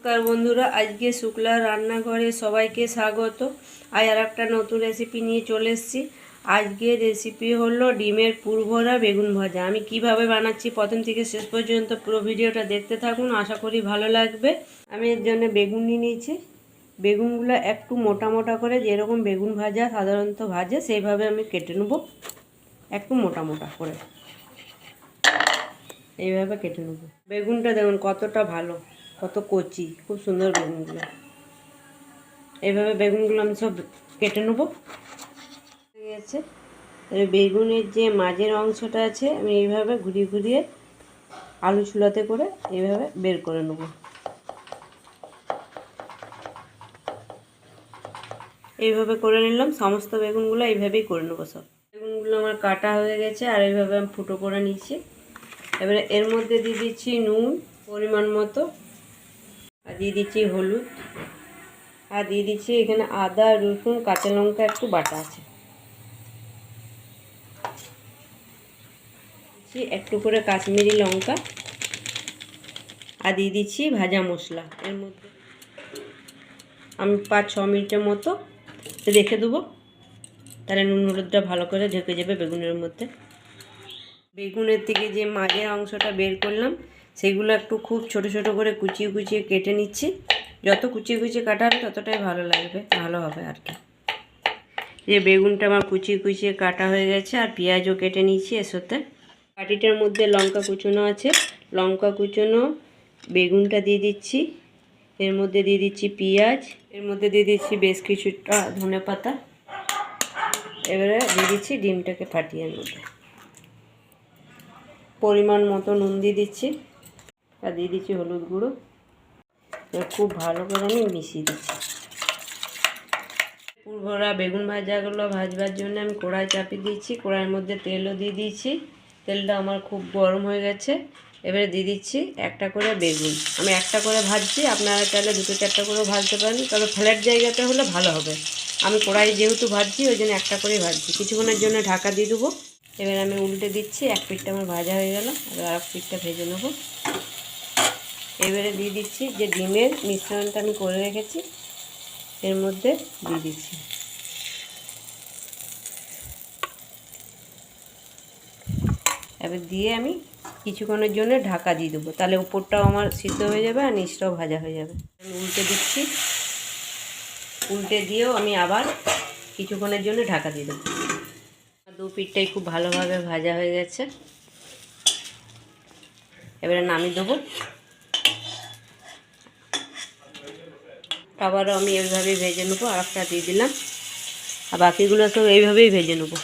নমস্কার বন্ধুরা, আজকে শুক্লা রান্নাঘরে সবাইকে স্বাগত। আজ আর একটা নতুন রেসিপি নিয়ে চলে এসেছি। আজকে রেসিপি হলো ডিমের পুরভরা বেগুন ভাজা। আমি কিভাবে বানাচ্ছি প্রথম থেকে শেষ পর্যন্ত পুরো ভিডিওটা দেখতে থাকুন, আশা করি ভালো লাগবে। আমি এর জন্য বেগুন নিয়ে নিয়েছি। বেগুনগুলো একটু মোটা মোটা করে, যেরকম বেগুন ভাজা সাধারণত ভাজে সেইভাবে আমি কেটে নেব। একটু মোটা মোটা করে এইভাবে কেটে নেব। বেগুনটা দেখুন কতটা ভালো, কত কচি, খুব সুন্দর বেগুনগুলো। এইভাবে বেগুনগুলো আমি সব কেটে নেব। হয়ে গেছে। বেগুনের যে মাঝের অংশটা আছে আমি এইভাবে ঘুরিয়ে ঘুরিয়ে আলু চুলাতে করে এইভাবে বের করে নেব। এইভাবে করে নিলাম। সমস্ত বেগুনগুলো এইভাবেই করে নেবো সব। বেগুনগুলো আমার কাটা হয়ে গেছে আর এইভাবে আমি ফুটো করে নিচ্ছি। এবারে এর মধ্যে দিয়ে দিচ্ছি নুন পরিমাণ মতো, আর দিয়ে দিচ্ছি হলুদ, আর দিয়ে দিচ্ছি এখানে আদা রসুন কাঁচা লঙ্কা একটু বাটা আছে, একটু করে কাশ্মীরি লঙ্কা, আর দিয়ে দিচ্ছি ভাজা মশলা। এর মধ্যে আমি 5-6 মিনিটের মতো রেখে দেবো, তাহলে নুন হলুদটা ভালো করে ঢেকে যাবে বেগুনের মধ্যে। বেগুনের থেকে যে মাঝের অংশটা বের করলাম সেগুলো একটু খুব ছোট ছোট করে কুচিয়ে কুচিয়ে কেটে নিচ্ছি। যত কুচিয়ে কুচিয়ে কাটা হবে ততটাই ভালো লাগবে, ভালো হবে আর কি। যে বেগুনটা আমার কুচিয়ে কুচিয়ে কাটা হয়ে গেছে, আর পেঁয়াজও কেটে নিচ্ছি এর সাথে। বাটিটার মধ্যে লঙ্কা কুচোনো আছে, লঙ্কা কুচোনো বেগুনটা দিয়ে দিচ্ছি। এর মধ্যে দিয়ে দিচ্ছি পেঁয়াজ, এর মধ্যে দিয়ে দিচ্ছি বেশ কিছুটা ধনেপাতা। এবারে দিয়ে দিচ্ছি ডিমটাকে ফাটিয়ে এর মধ্যে। পরিমাণ মতো নুন দিয়ে দিচ্ছি, আর দিয়ে দিচ্ছি হলুদ গুঁড়ো। খুব ভালো করে আমি মিশিয়ে দিচ্ছি। পুরভরা বেগুন ভাজাগুলো ভাজবার জন্য আমি কড়াই চাপিয়ে দিচ্ছি। কড়াইয়ের মধ্যে তেলও দিয়ে দিয়েছি। তেলটা আমার খুব গরম হয়ে গেছে। এবারে দিয়ে দিচ্ছি একটা করে বেগুন। আমি একটা করে ভাজছি, আপনারা চাইলে 2-4টা করেও ভাজতে পারেন, তবে ফ্ল্যাট জায়গাতে হলে ভালো হবে। আমি কড়াই যেহেতু ভাজছি ওই জন্য একটা করেই ভাজছি। কিছুক্ষণের জন্য ঢাকা দিয়ে দেবো। এবার আমি উল্টে দিচ্ছি। এক পিঠটা আমার ভাজা হয়ে গেল, এবার আর এক পিঠটা ভেজে নেব। এবারে দিয়ে দিচ্ছি যে ডিমের মিশ্রণটা আমি করে রেখেছি, এর মধ্যে দিয়ে দিচ্ছি। এবার দিয়ে আমি কিছুক্ষণের জন্য ঢাকা দিয়ে দেবো, তাহলে উপরটাও আমার সিদ্ধ হয়ে যাবে আর নিচটাও ভাজা হয়ে যাবে। আমি উল্টে দিচ্ছি। উল্টে দিয়েও আমি আবার কিছুক্ষণের জন্য ঢাকা দিয়ে দেবো। দু পিঠটাই খুব ভালোভাবে ভাজা হয়ে গেছে। এবারে নামিয়ে দেবো। আবারও আমি এইভাবেই ভেজে নেবো। আর একটা দিয়ে দিলাম, আর বাকিগুলো সব এইভাবেই ভেজে নেবো।